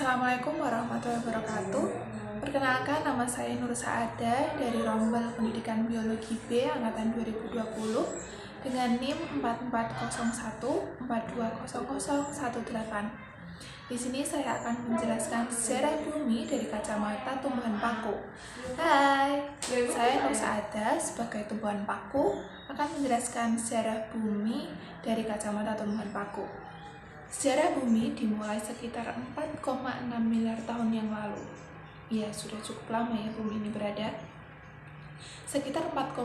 Assalamualaikum warahmatullahi wabarakatuh. Perkenalkan, nama saya Nur Saada dari Rombel Pendidikan Biologi B Angkatan 2020 dengan NIM 4401420018. Di sini saya akan menjelaskan sejarah bumi dari kacamata tumbuhan paku. Hai, saya Nur Saada sebagai tumbuhan paku akan menjelaskan sejarah bumi dari kacamata tumbuhan paku. Sejarah bumi dimulai sekitar 4,6 miliar tahun yang lalu. Ya, sudah cukup lama ya bumi ini berada. Sekitar 4,4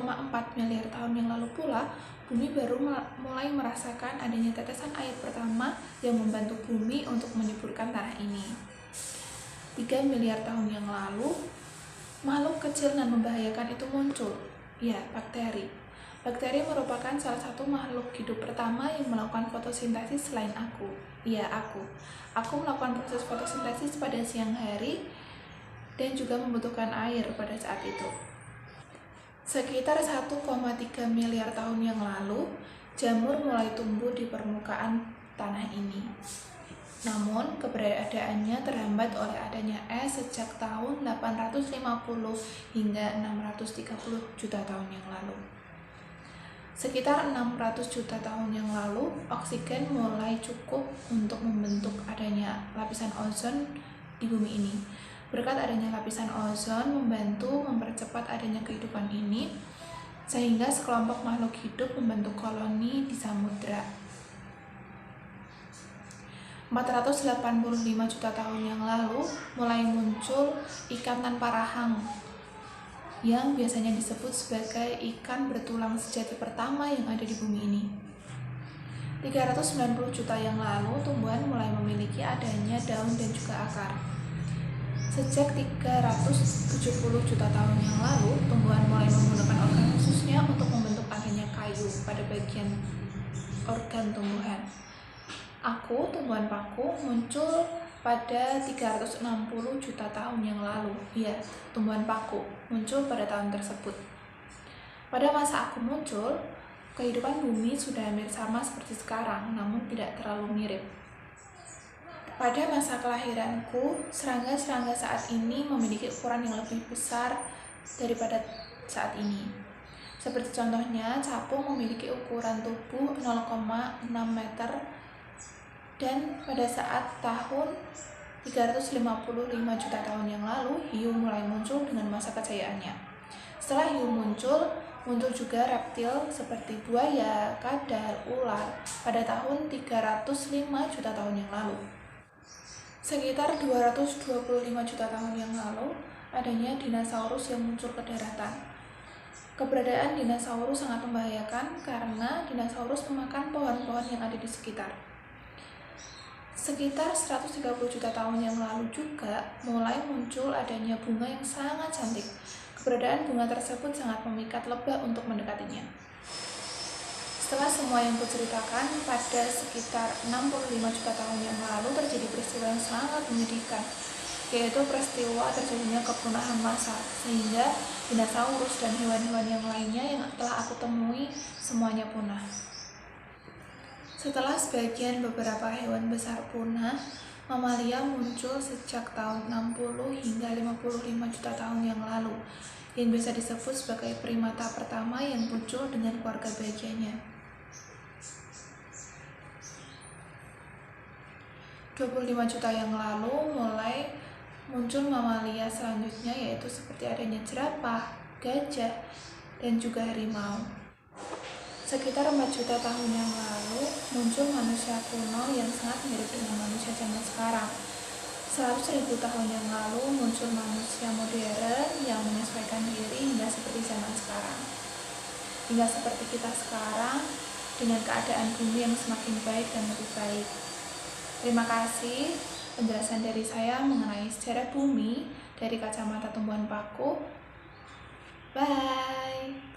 miliar tahun yang lalu pula, bumi baru mulai merasakan adanya tetesan air pertama yang membantu bumi untuk menyuburkan tanah ini. 3 miliar tahun yang lalu, makhluk kecil dan membahayakan itu muncul. Ya, bakteri. Bakteri merupakan salah satu makhluk hidup pertama yang melakukan fotosintesis selain aku. Iya, aku. Aku melakukan proses fotosintesis pada siang hari dan juga membutuhkan air pada saat itu. Sekitar 1,3 miliar tahun yang lalu, jamur mulai tumbuh di permukaan tanah ini. Namun, keberadaannya terhambat oleh adanya es sejak tahun 850 hingga 630 juta tahun yang lalu. Sekitar 600 juta tahun yang lalu, oksigen mulai cukup untuk membentuk adanya lapisan ozon di bumi ini. Berkat adanya lapisan ozon membantu mempercepat adanya kehidupan ini, sehingga sekelompok makhluk hidup membentuk koloni di samudra. 485 juta tahun yang lalu, mulai muncul ikan tanpa rahang yang biasanya disebut sebagai ikan bertulang sejati pertama yang ada di bumi ini. 390 juta yang lalu, tumbuhan mulai memiliki adanya daun dan juga akar. Sejak 370 juta tahun yang lalu, tumbuhan mulai menggunakan organ khususnya untuk membentuk adanya kayu pada bagian organ tumbuhan. Aku, tumbuhan paku, muncul pada 360 juta tahun yang lalu. Ya, tumbuhan paku muncul pada tahun tersebut. Pada masa aku muncul, kehidupan bumi sudah hampir sama seperti sekarang, namun tidak terlalu mirip. Pada masa kelahiranku, serangga-serangga saat ini memiliki ukuran yang lebih besar daripada saat ini. Seperti contohnya, capung memiliki ukuran tubuh 0,6 meter, dan pada saat tahun 355 juta tahun yang lalu, hiu mulai muncul dengan masa kejayaannya. Setelah hiu muncul juga reptil seperti buaya, kadal, ular pada tahun 305 juta tahun yang lalu. Sekitar 225 juta tahun yang lalu, adanya dinosaurus yang muncul ke daratan. Keberadaan dinosaurus sangat membahayakan karena dinosaurus memakan pohon-pohon yang ada di sekitar. Sekitar 130 juta tahun yang lalu juga mulai muncul adanya bunga yang sangat cantik. Keberadaan bunga tersebut sangat memikat lebah untuk mendekatinya. Setelah semua yang kuceritakan, pada sekitar 65 juta tahun yang lalu terjadi peristiwa yang sangat menyedihkan, yaitu peristiwa terjadinya kepunahan massal, sehingga dinosaurus dan hewan-hewan yang lainnya yang telah aku temui semuanya punah. Setelah sebagian beberapa hewan besar punah, mamalia muncul sejak tahun 60 hingga 55 juta tahun yang lalu, yang bisa disebut sebagai primata pertama yang muncul dengan keluarga bahagianya. 25 juta yang lalu mulai muncul mamalia selanjutnya, yaitu seperti adanya jerapah, gajah, dan juga harimau. Sekitar 4 juta tahun yang lalu, muncul manusia kuno yang sangat mirip dengan manusia zaman sekarang. Selalu 1000 tahun yang lalu, muncul manusia modern yang menyesuaikan diri hingga seperti zaman sekarang. Hingga seperti kita sekarang, dengan keadaan bumi yang semakin baik dan lebih baik. Terima kasih penjelasan dari saya mengenai sejarah bumi dari kacamata tumbuhan paku. Bye!